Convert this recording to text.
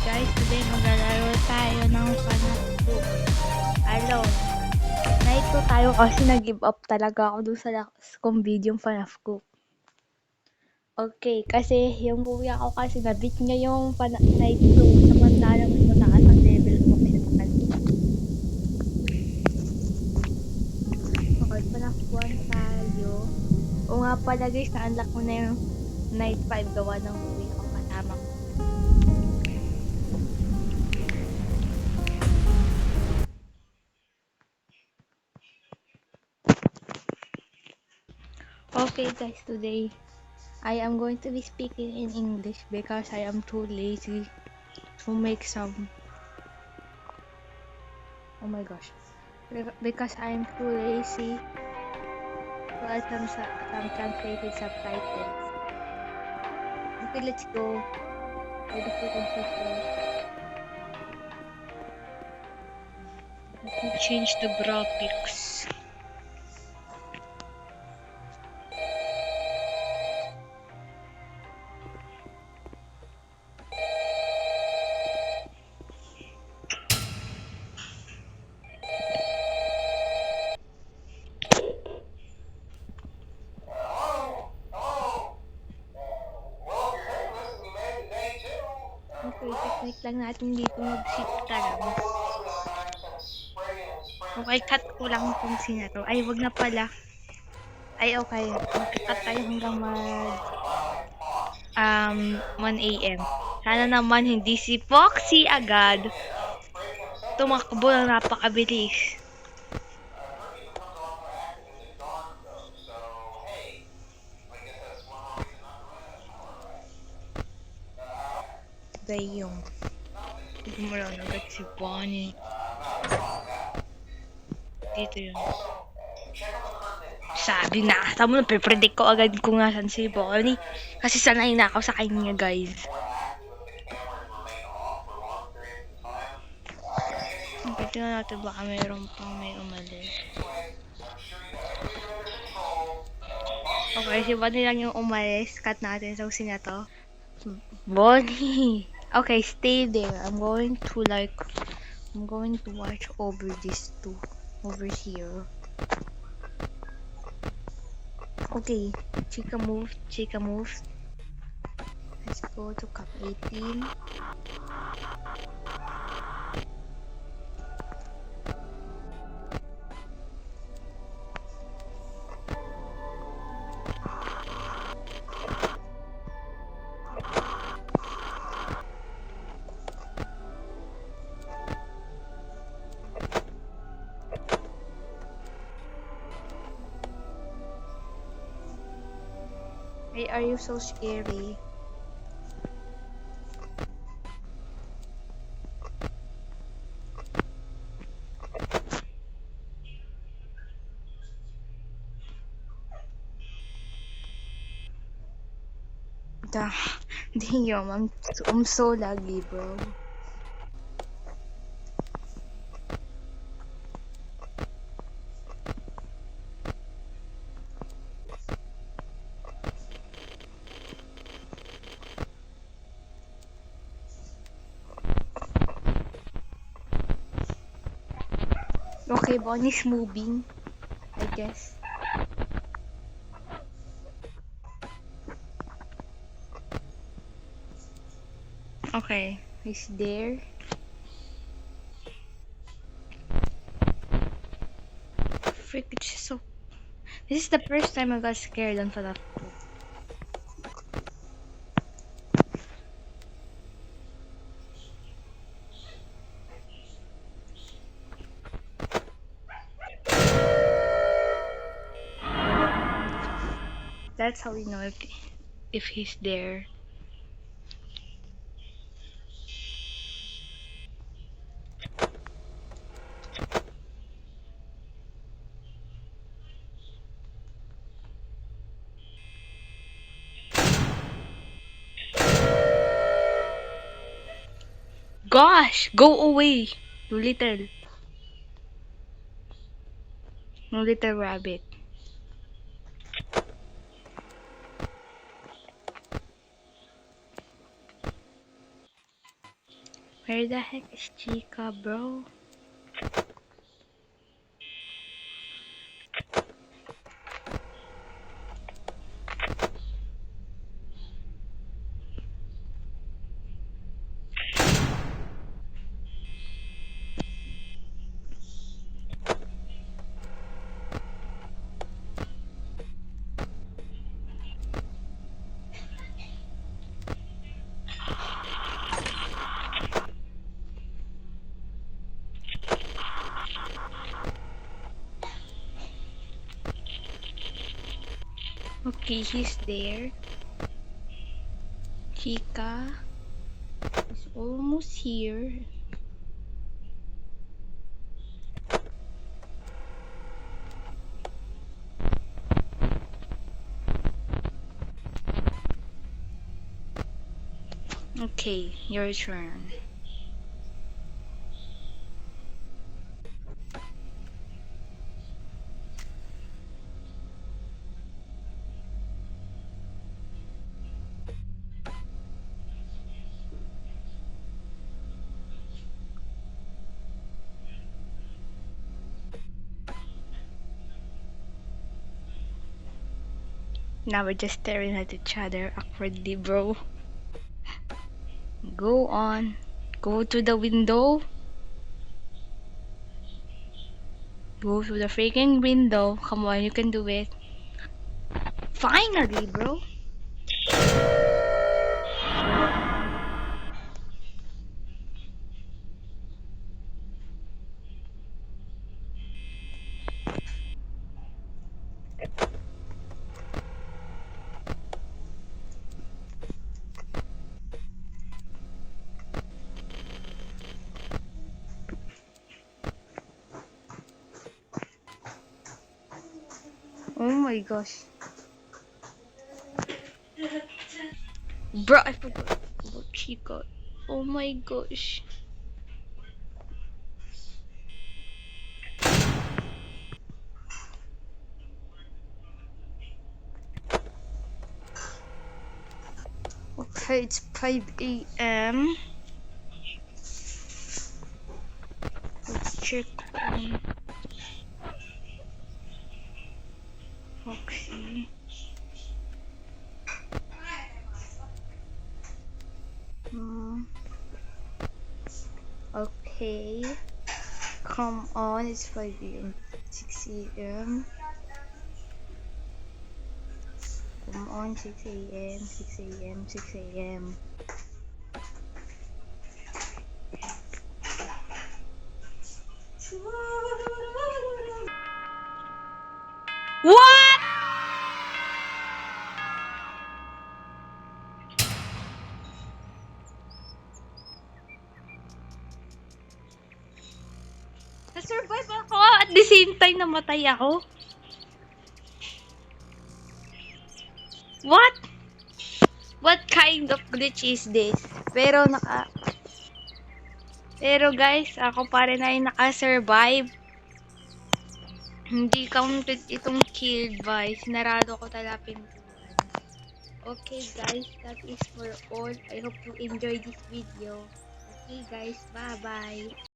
guys, today maglalaro tayo ng FNAF 2 alone. Night 2 tayo kasi nag-give up talaga ako dun sa last kong video yung FNAF ko. Okay, kasi yung kuya ko kasi na-beat niya yung Night 2 samantalang mas mataas ang level ko kaysa sa kanya. Okay, FNAF 1 tayo. O nga pala guys, na-unlock mo na yung Night 5 gawa ng kuya ko kasama ko. Okay guys, today I am going to be speaking in English because I am too lazy to make some. Oh my gosh. Because I am too lazy to add some translated subtitles. Okay, let's go. Where the frequency is. Let me change the graphics. Okay, technique lang natin dito mag-shift ka lang. Okay, cut ko lang itong scene na to. Ay, wag na pala. Ay, okay. Mag-cut tayo hanggang 1 AM. Sana naman hindi si Foxy agad tumakbo ng napakabilis. Dayong. Gumalaw na agad si Bonnie. Dito yun. Sabi na, tamo na, predict ko agad kung nasan si Bonnie. Kasi sanay na ako sa kanya, guys. Okay, tingnan natin baka mayroon pang may umalis. Okay, si Bonnie lang yung umalis. Cut natin sa usin na to. Bonnie! Okay, stay there. I'm going to watch over this too. Over here. Okay, Chica move. Let's go to Cup 18. Why are you so scary? Damn, I'm so laggy, bro. Okay, Bonnie's moving, I guess. Okay, he's there. Frick, it's just so... This is the first time I got scared on FNAF 2. That's how we know if he's there. Gosh, go away, you little rabbit. Where the heck is Chica, bro? Okay, he's there. Chica is almost here. Okay, your turn. Now we're just staring at each other awkwardly, bro. Go on. Go to the window. Go to the freaking window. Come on, you can do it. Finally, bro. Oh my gosh. Bro, I forgot about Chica. Oh my gosh. Okay, it's 5 a.m. Let's check on Foxy. Hmm. Okay. Come on, it's 5 a.m. 6 a.m. Come on, 6 a.m. 6 a.m. 6 a.m. What? Na-survive ako at the same time namatay ako? What? What kind of glitch is this? Pero guys, ako pa rin ay naka-survive. Hindi counted itong kill by sinarado ko talaga pintuan. Okay guys, that is for all. I hope you enjoyed this video. Okay guys, bye-bye.